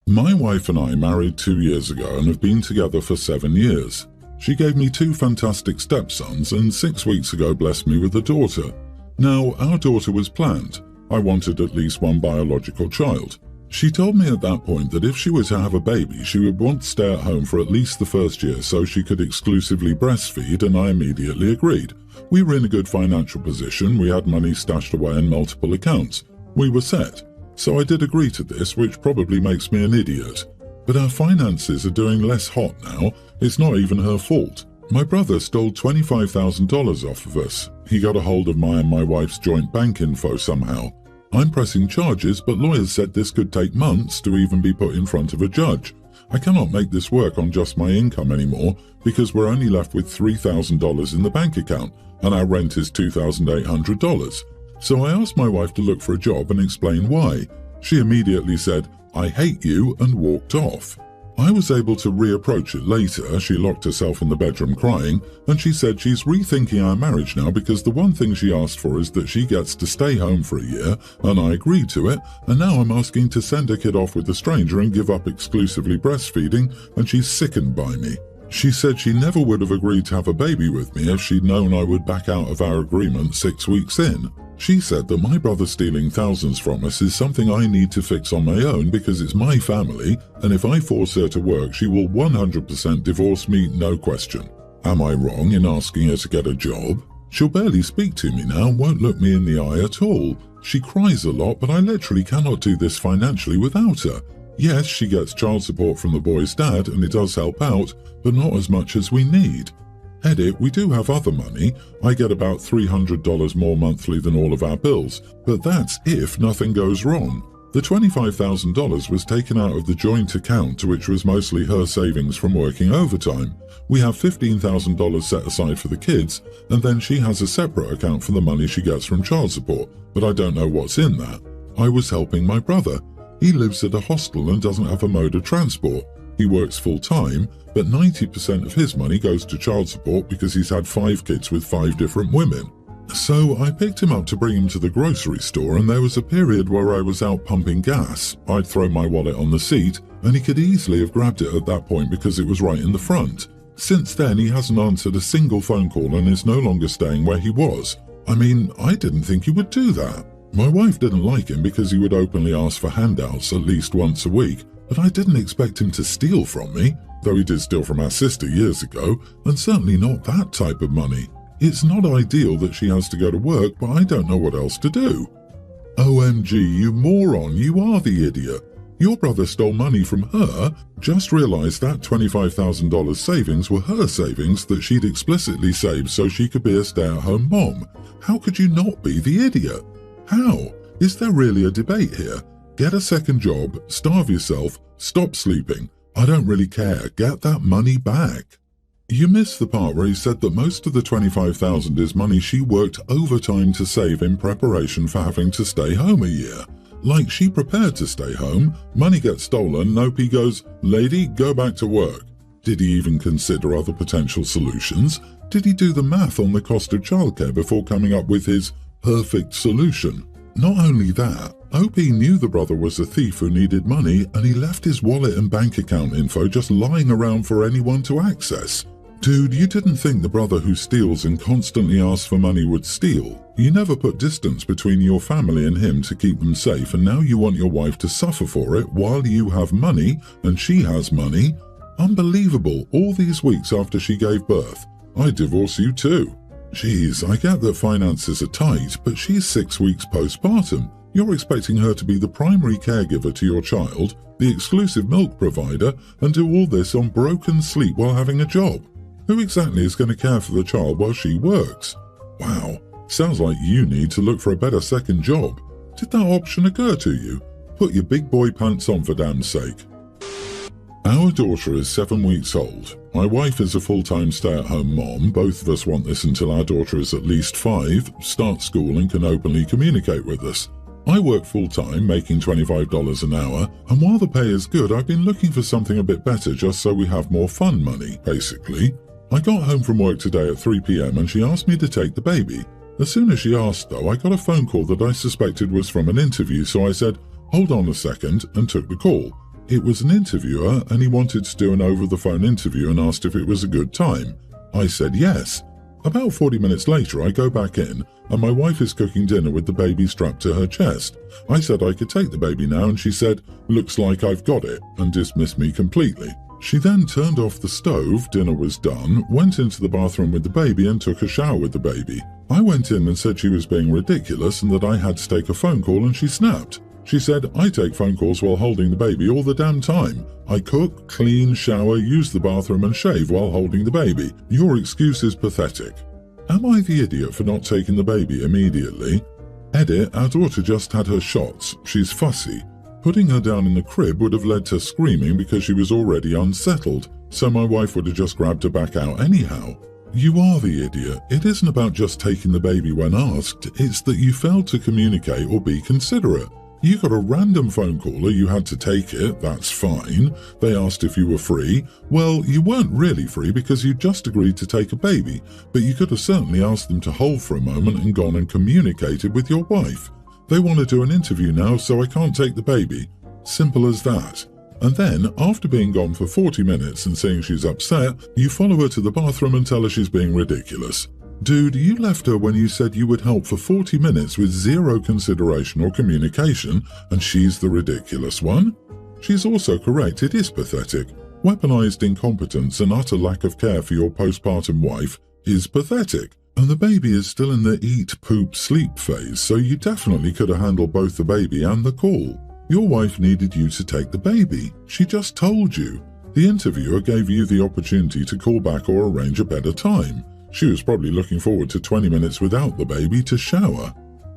My wife and I married 2 years ago and have been together for 7 years. She gave me 2 fantastic stepsons and 6 weeks ago blessed me with a daughter. Now, our daughter was planned. I wanted at least one biological child. She told me at that point that if she were to have a baby, she would want to stay at home for at least the first year so she could exclusively breastfeed, and I immediately agreed. We were in a good financial position, we had money stashed away in multiple accounts. We were set. So I did agree to this, which probably makes me an idiot. But our finances are doing less hot now. It's not even her fault. My brother stole $25,000 off of us. He got a hold of my and my wife's joint bank info somehow. I'm pressing charges, but lawyers said this could take months to even be put in front of a judge. I cannot make this work on just my income anymore because we're only left with $3,000 in the bank account and our rent is $2,800. So I asked my wife to look for a job and explain why. She immediately said, "I hate you," and walked off. I was able to reapproach it later. She locked herself in the bedroom crying, and she said she's rethinking our marriage now because the one thing she asked for is that she gets to stay home for a year, and I agreed to it, and now I'm asking to send her kid off with a stranger and give up exclusively breastfeeding, and she's sickened by me. She said she never would have agreed to have a baby with me if she'd known I would back out of our agreement 6 weeks in. She said that my brother stealing thousands from us is something I need to fix on my own because it's my family, and if I force her to work, she will 100% divorce me, no question. Am I wrong in asking her to get a job? She'll barely speak to me now and won't look me in the eye at all. She cries a lot, but I literally cannot do this financially without her. Yes, she gets child support from the boy's dad, and it does help out, but not as much as we need. Edit, we do have other money. I get about $300 more monthly than all of our bills, but that's if nothing goes wrong. The $25,000 was taken out of the joint account, which was mostly her savings from working overtime. We have $15,000 set aside for the kids, and then she has a separate account for the money she gets from child support, but I don't know what's in that. I was helping my brother. He lives at a hostel and doesn't have a mode of transport. He works full-time, but 90% of his money goes to child support because he's had 5 kids with 5 different women. So I picked him up to bring him to the grocery store, and there was a period where I was out pumping gas. I'd throw my wallet on the seat, and he could easily have grabbed it at that point because it was right in the front. Since then, he hasn't answered a single phone call and is no longer staying where he was. I mean, I didn't think he would do that. My wife didn't like him because he would openly ask for handouts at least once a week, but I didn't expect him to steal from me, though he did steal from our sister years ago, and certainly not that type of money. It's not ideal that she has to go to work, but I don't know what else to do. OMG, you moron, you are the idiot. Your brother stole money from her. Just realized that $25,000 savings were her savings that she'd explicitly saved so she could be a stay-at-home mom. How could you not be the idiot? How? Is there really a debate here? Get a second job, starve yourself, stop sleeping. I don't really care. Get that money back. You missed the part where he said that most of the $25,000 is money she worked overtime to save in preparation for having to stay home a year. Like she prepared to stay home, money gets stolen, Nope goes, "Lady, go back to work." Did he even consider other potential solutions? Did he do the math on the cost of childcare before coming up with his perfect solution? Not only that, OP knew the brother was a thief who needed money, and he left his wallet and bank account info just lying around for anyone to access. Dude, you didn't think the brother who steals and constantly asks for money would steal. You never put distance between your family and him to keep them safe, and now you want your wife to suffer for it while you have money and she has money? Unbelievable, all these weeks after she gave birth. I'd divorce you too. Jeez, I get that finances are tight, but she's 6 weeks postpartum. You're expecting her to be the primary caregiver to your child, the exclusive milk provider, and do all this on broken sleep while having a job. Who exactly is going to care for the child while she works? Wow, sounds like you need to look for a better second job. Did that option occur to you? Put your big boy pants on for damn sake. Our daughter is 7 weeks old. My wife is a full-time stay-at-home mom. Both of us want this until our daughter is at least 5, starts school and can openly communicate with us. I work full-time, making $25 an hour, and while the pay is good, I've been looking for something a bit better just so we have more fun money, basically. I got home from work today at 3 p.m. and she asked me to take the baby. As soon as she asked, though, I got a phone call that I suspected was from an interview, so I said, "Hold on a second," and took the call. It was an interviewer and he wanted to do an over-the-phone interview and asked if it was a good time. I said yes. About 40 minutes later, I go back in and my wife is cooking dinner with the baby strapped to her chest. I said I could take the baby now and she said, "Looks like I've got it," and dismissed me completely. She then turned off the stove, dinner was done, went into the bathroom with the baby and took a shower with the baby. I went in and said she was being ridiculous and that I had to take a phone call and she snapped. She said, "I take phone calls while holding the baby all the damn time. I cook, clean, shower, use the bathroom and shave while holding the baby. Your excuse is pathetic." Am I the idiot for not taking the baby immediately? Edit, our daughter just had her shots. She's fussy. Putting her down in the crib would have led to screaming because she was already unsettled, so my wife would have just grabbed her back out anyhow. You are the idiot. It isn't about just taking the baby when asked, it's that you failed to communicate or be considerate. You got a random phone caller, you had to take it, that's fine. They asked if you were free. Well, you weren't really free because you just agreed to take a baby, but you could have certainly asked them to hold for a moment and gone and communicated with your wife. They want to do an interview now, so I can't take the baby. Simple as that. And then, after being gone for 40 minutes and seeing she's upset, you follow her to the bathroom and tell her she's being ridiculous. Dude, you left her when you said you would help for 40 minutes with zero consideration or communication, and she's the ridiculous one? She's also correct, it is pathetic. Weaponized incompetence and utter lack of care for your postpartum wife is pathetic. And the baby is still in the eat, poop, sleep phase, so you definitely could have handled both the baby and the call. Your wife needed you to take the baby. She just told you. The interviewer gave you the opportunity to call back or arrange a better time. She was probably looking forward to 20 minutes without the baby to shower.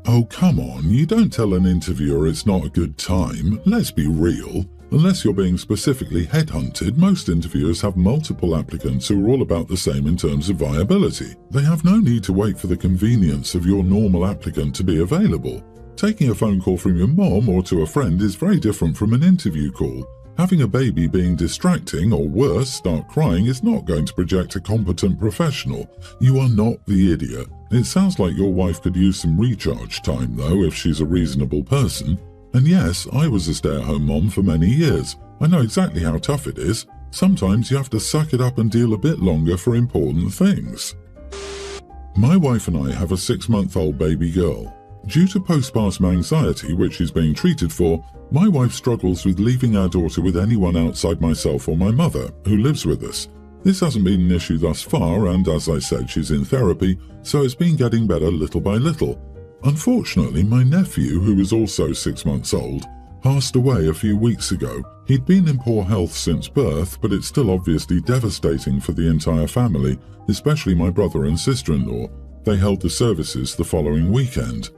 Oh, come on, you don't tell an interviewer it's not a good time. Let's be real. Unless you're being specifically headhunted, most interviewers have multiple applicants who are all about the same in terms of viability. They have no need to wait for the convenience of your normal applicant to be available. Taking a phone call from your mom or to a friend is very different from an interview call. Having a baby being distracting, or worse, start crying, is not going to project a competent professional. You are not the idiot. It sounds like your wife could use some recharge time, though, if she's a reasonable person. And yes, I was a stay-at-home mom for many years. I know exactly how tough it is. Sometimes you have to suck it up and deal a bit longer for important things. My wife and I have a 6-month-old baby girl. Due to postpartum anxiety, which she's being treated for, my wife struggles with leaving our daughter with anyone outside myself or my mother, who lives with us. This hasn't been an issue thus far, and as I said, she's in therapy, so it's been getting better little by little. Unfortunately, my nephew, who is also 6 months old, passed away a few weeks ago. He'd been in poor health since birth, but it's still obviously devastating for the entire family, especially my brother and sister-in-law. They held the services the following weekend.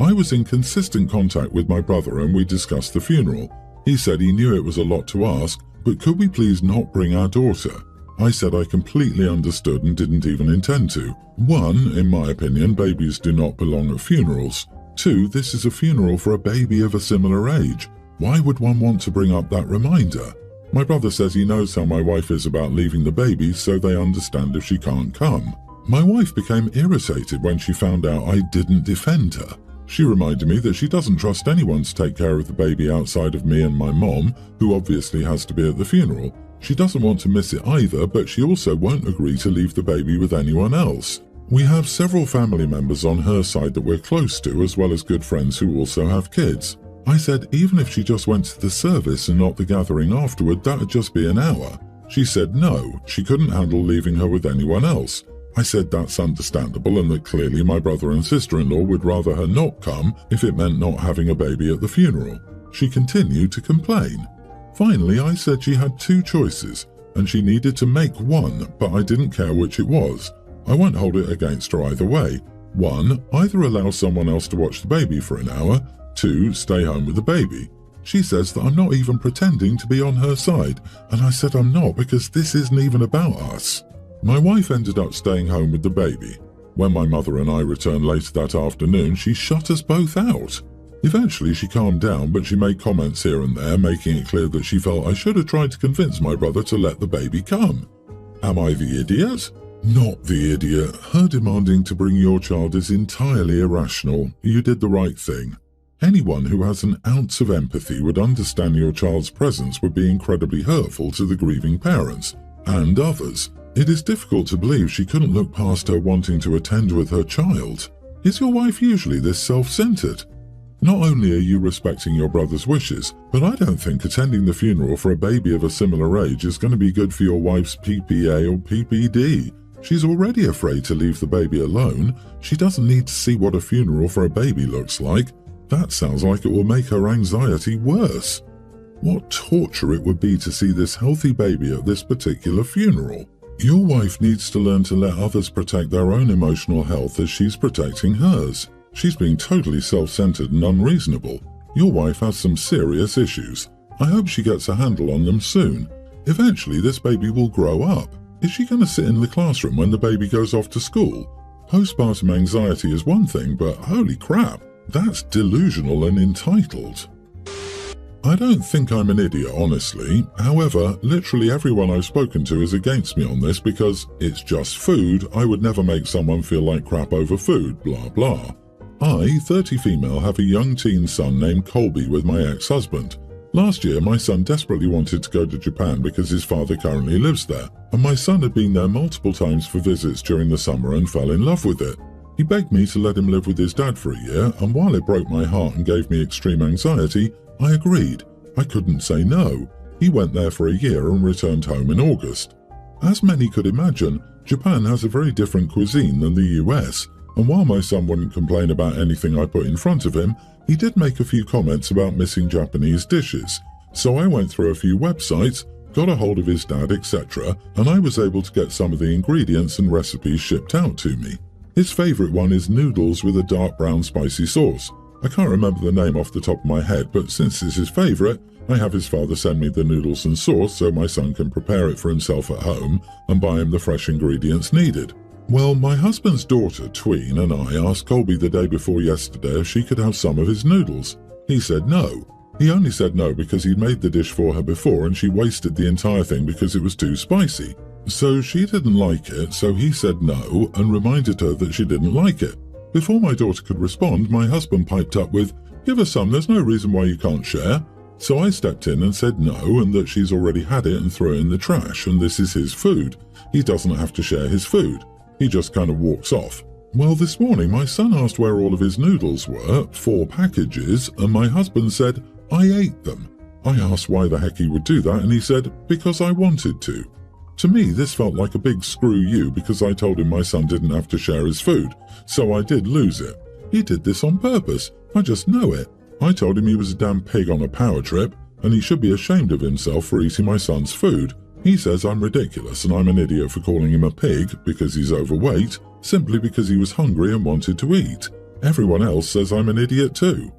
I was in consistent contact with my brother and we discussed the funeral. He said he knew it was a lot to ask, but could we please not bring our daughter? I said I completely understood and didn't even intend to. 1, in my opinion, babies do not belong at funerals. 2, this is a funeral for a baby of a similar age. Why would one want to bring up that reminder? My brother says he knows how my wife is about leaving the baby, so they understand if she can't come. My wife became irritated when she found out I didn't defend her. She reminded me that she doesn't trust anyone to take care of the baby outside of me and my mom, who obviously has to be at the funeral. She doesn't want to miss it either, but she also won't agree to leave the baby with anyone else. We have several family members on her side that we're close to, as well as good friends who also have kids. I said even if she just went to the service and not the gathering afterward, that'd just be an hour. She said no, she couldn't handle leaving her with anyone else. I said that's understandable and that clearly my brother and sister-in-law would rather her not come if it meant not having a baby at the funeral. She continued to complain. Finally, I said she had 2 choices and she needed to make one, but I didn't care which it was. I won't hold it against her either way. 1, either allow someone else to watch the baby for an hour. 2, stay home with the baby. She says that I'm not even pretending to be on her side, and I said I'm not because this isn't even about us. My wife ended up staying home with the baby. When my mother and I returned later that afternoon, she shut us both out. Eventually she calmed down, but she made comments here and there, making it clear that she felt I should have tried to convince my brother to let the baby come. Am I the idiot? Not the idiot. Her demanding to bring your child is entirely irrational. You did the right thing. Anyone who has an ounce of empathy would understand your child's presence would be incredibly hurtful to the grieving parents and others. It is difficult to believe she couldn't look past her wanting to attend with her child. Is your wife usually this self-centered? Not only are you respecting your brother's wishes, but I don't think attending the funeral for a baby of a similar age is going to be good for your wife's PPA or PPD. She's already afraid to leave the baby alone. She doesn't need to see what a funeral for a baby looks like. That sounds like it will make her anxiety worse. What torture it would be to see this healthy baby at this particular funeral. Your wife needs to learn to let others protect their own emotional health as she's protecting hers. She's being totally self-centered and unreasonable. Your wife has some serious issues. I hope she gets a handle on them soon. Eventually, this baby will grow up. Is she going to sit in the classroom when the baby goes off to school? Postpartum anxiety is one thing, but holy crap, that's delusional and entitled. I don't think I'm an idiot, honestly. However, literally everyone I've spoken to is against me on this because it's just food. I would never make someone feel like crap over food, blah blah. I, 30 female, have a young teen son named Colby with my ex-husband. Last year, my son desperately wanted to go to Japan because his father currently lives there, and my son had been there multiple times for visits during the summer and fell in love with it. He begged me to let him live with his dad for a year, and while it broke my heart and gave me extreme anxiety, I agreed. I couldn't say no. He went there for a year and returned home in August. As many could imagine, Japan has a very different cuisine than the US, and while my son wouldn't complain about anything I put in front of him, he did make a few comments about missing Japanese dishes. So I went through a few websites, got a hold of his dad, etc., and I was able to get some of the ingredients and recipes shipped out to me. His favourite one is noodles with a dark brown spicy sauce. I can't remember the name off the top of my head, but since it's his favourite, I have his father send me the noodles and sauce so my son can prepare it for himself at home and buy him the fresh ingredients needed. Well, my husband's daughter, Tween, and I asked Colby the day before yesterday if she could have some of his noodles. He said no. He only said no because he'd made the dish for her before and she wasted the entire thing because it was too spicy. So she didn't like it, so he said no and reminded her that she didn't like it. Before my daughter could respond, my husband piped up with, "Give her some, there's no reason why you can't share." So I stepped in and said no and that she's already had it and threw it in the trash and this is his food. He doesn't have to share his food. He just kind of walks off. Well, this morning my son asked where all of his noodles were, 4 packages, and my husband said, "I ate them." I asked why the heck he would do that and he said, "Because I wanted to." To me, this felt like a big screw you because I told him my son didn't have to share his food, so I did lose it. He did this on purpose. I just know it. I told him he was a damn pig on a power trip, and he should be ashamed of himself for eating my son's food. He says I'm ridiculous and I'm an idiot for calling him a pig because he's overweight, simply because he was hungry and wanted to eat. Everyone else says I'm an idiot too.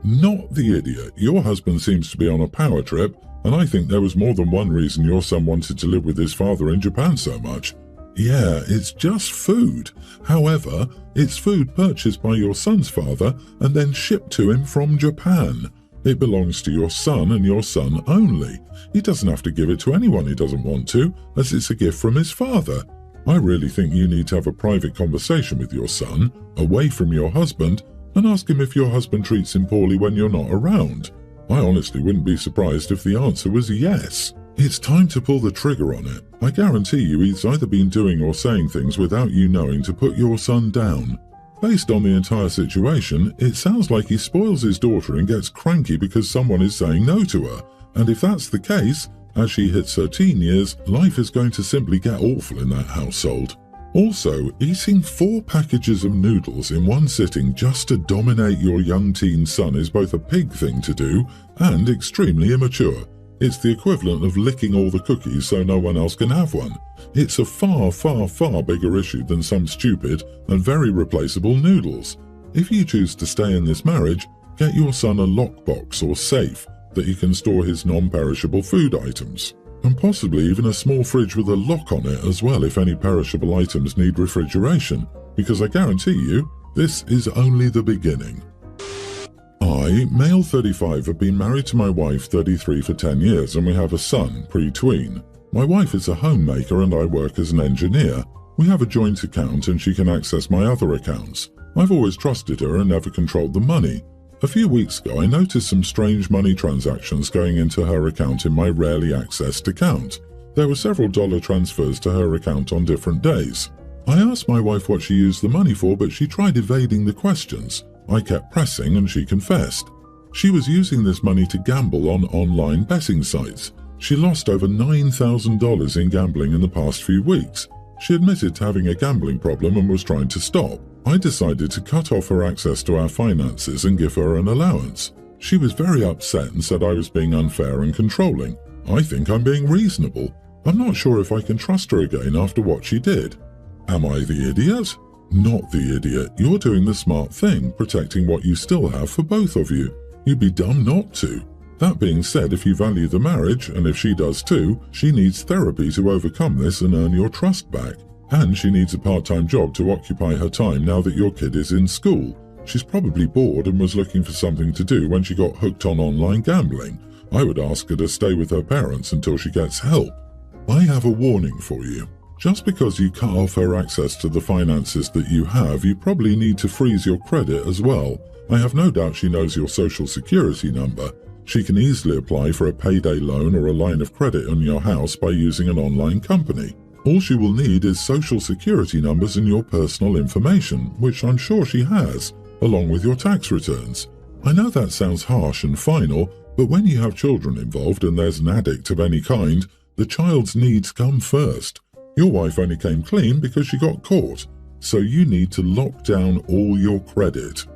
Not the idiot. Your husband seems to be on a power trip, and I think there was more than one reason your son wanted to live with his father in Japan so much. Yeah, it's just food. However, it's food purchased by your son's father and then shipped to him from Japan. It belongs to your son and your son only. He doesn't have to give it to anyone he doesn't want to, as it's a gift from his father. I really think you need to have a private conversation with your son, away from your husband, and ask him if your husband treats him poorly when you're not around. I honestly wouldn't be surprised if the answer was yes. It's time to pull the trigger on it. I guarantee you he's either been doing or saying things without you knowing to put your son down. Based on the entire situation, it sounds like he spoils his daughter and gets cranky because someone is saying no to her. And if that's the case, as she hits her teen years, life is going to simply get awful in that household. Also, eating 4 packages of noodles in one sitting just to dominate your young teen son is both a pig thing to do and extremely immature. It's the equivalent of licking all the cookies so no one else can have one. It's a far, far, far bigger issue than some stupid and very replaceable noodles. If you choose to stay in this marriage, get your son a lockbox or safe that he can store his non-perishable food items. And possibly even a small fridge with a lock on it as well if any perishable items need refrigeration, because I guarantee you, this is only the beginning. I, male 35, have been married to my wife 33 for 10 years and we have a son, pre-tween. My wife is a homemaker and I work as an engineer. We have a joint account and she can access my other accounts. I've always trusted her and never controlled the money. A few weeks ago, I noticed some strange money transactions going into her account in my rarely accessed account. There were several dollar transfers to her account on different days. I asked my wife what she used the money for, but she tried evading the questions. I kept pressing and she confessed. She was using this money to gamble on online betting sites. She lost over $9,000 in gambling in the past few weeks. She admitted to having a gambling problem and was trying to stop. I decided to cut off her access to our finances and give her an allowance. She was very upset and said I was being unfair and controlling. I think I'm being reasonable. I'm not sure if I can trust her again after what she did. Am I the idiot? Not the idiot. You're doing the smart thing, protecting what you still have for both of you. You'd be dumb not to. That being said, if you value the marriage, and if she does too, she needs therapy to overcome this and earn your trust back. And she needs a part-time job to occupy her time now that your kid is in school. She's probably bored and was looking for something to do when she got hooked on online gambling. I would ask her to stay with her parents until she gets help. I have a warning for you. Just because you cut off her access to the finances that you have, you probably need to freeze your credit as well. I have no doubt she knows your social security number. She can easily apply for a payday loan or a line of credit on your house by using an online company. All she will need is social security numbers and your personal information, which I'm sure she has, along with your tax returns. I know that sounds harsh and final, but when you have children involved and there's an addict of any kind, the child's needs come first. Your wife only came clean because she got caught, so you need to lock down all your credit.